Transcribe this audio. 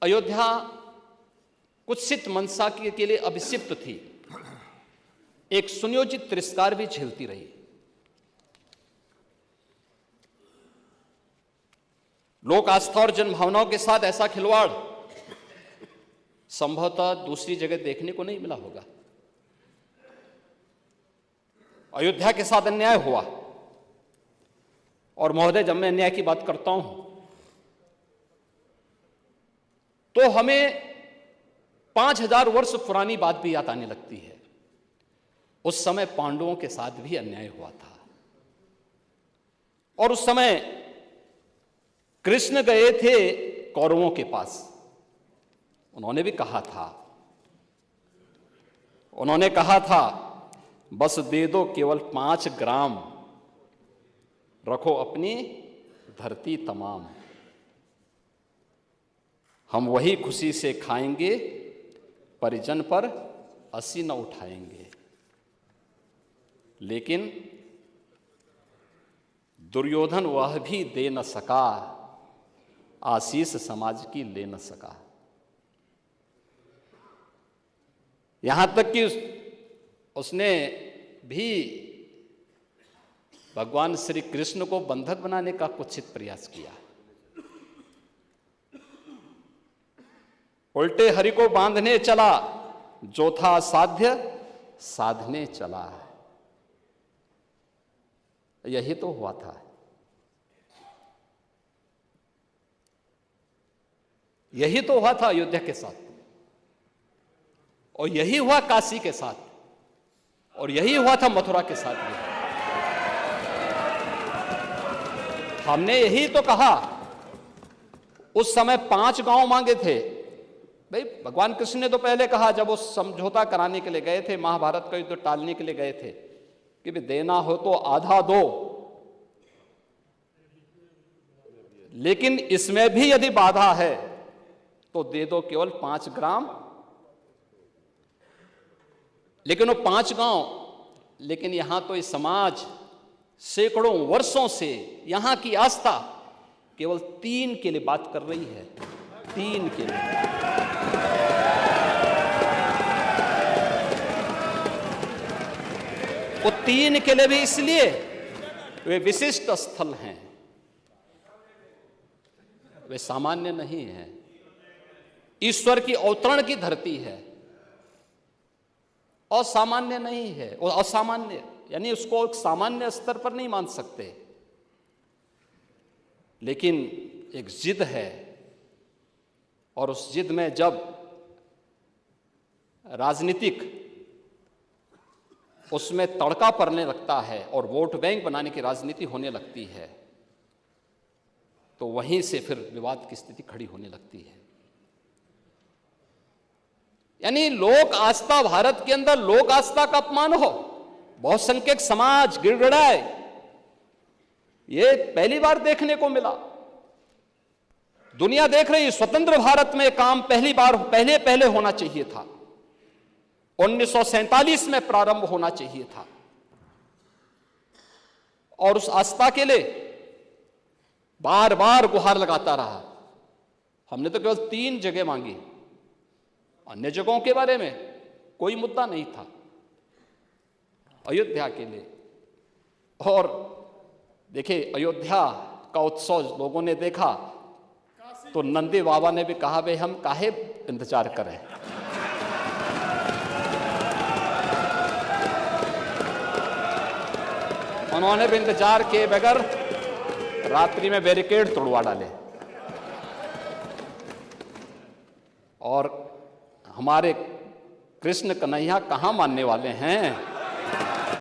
अयोध्या कुत्सित मनसा के लिए अभिषिक्त थी, एक सुनियोजित तिरस्कार भी झेलती रही। लोक आस्था और जनभावनाओं के साथ ऐसा खिलवाड़ संभवतः दूसरी जगह देखने को नहीं मिला होगा। अयोध्या के साथ अन्याय हुआ, और महोदय जब मैं अन्याय की बात करता हूं तो हमें 5000 वर्ष पुरानी बात भी याद आने लगती है। उस समय पांडवों के साथ भी अन्याय हुआ था, और उस समय कृष्ण गए थे कौरवों के पास। उन्होंने भी कहा था बस दे दो केवल 5 ग्राम, रखो अपनी धरती तमाम, हम वही खुशी से खाएंगे, परिजन पर असी न उठाएंगे। लेकिन दुर्योधन वह भी दे न सका, आशीष समाज की ले न सका। यहां तक कि उसने भी भगवान श्री कृष्ण को बंधक बनाने का कुत्सित प्रयास किया। उल्टे हरि को बांधने चला, जो था साध्य साधने चला। यही तो हुआ था। यही तो हुआ था अयोध्या के साथ, और यही हुआ काशी के साथ, और यही हुआ था मथुरा के साथ भी। हमने यही तो कहा। उस समय 5 गांव मांगे थे। भाई भगवान कृष्ण ने तो पहले कहा, जब वो समझौता कराने के लिए गए थे, महाभारत का युद्ध टालने के लिए गए थे, कि भाई देना हो तो आधा दो, लेकिन इसमें भी यदि बाधा है तो दे दो केवल 5 ग्राम। लेकिन वो 5 गांव, लेकिन यहां तो इस समाज सैकड़ों वर्षों से यहां की आस्था केवल 3 के लिए बात कर रही है। 3 के लिए। वो 3 के लिए भी इसलिए वे विशिष्ट स्थल हैं, वे सामान्य नहीं हैं। ईश्वर की अवतरण की धरती है, असामान्य नहीं है। और असामान्य यानी उसको एक सामान्य स्तर पर नहीं मान सकते, लेकिन एक जिद है, और उस जिद में जब राजनीतिक उसमें तड़का पड़ने लगता है और वोट बैंक बनाने की राजनीति होने लगती है, तो वहीं से फिर विवाद की स्थिति खड़ी होने लगती है। यानी लोक आस्था, भारत के अंदर लोक आस्था का अपमान हो, बहुसंख्यक समाज गिड़गिड़ाए, ये पहली बार देखने को मिला। दुनिया देख रही, स्वतंत्र भारत में काम पहले होना चाहिए था। 1947 में प्रारंभ होना चाहिए था, और उस आस्था के लिए बार बार गुहार लगाता रहा। हमने तो केवल 3 जगह मांगी, अन्य जगहों के बारे में कोई मुद्दा नहीं था। अयोध्या के लिए, और देखिए अयोध्या का उत्सव लोगों ने देखा तो नंदी बाबा ने भी कहा, भाई हम काहे इंतजार करें। उन्होंने भी इंतजार किए बगैर रात्रि में बैरिकेड तोड़वा डाले, और हमारे कृष्ण कन्हैया कहां मानने वाले हैं।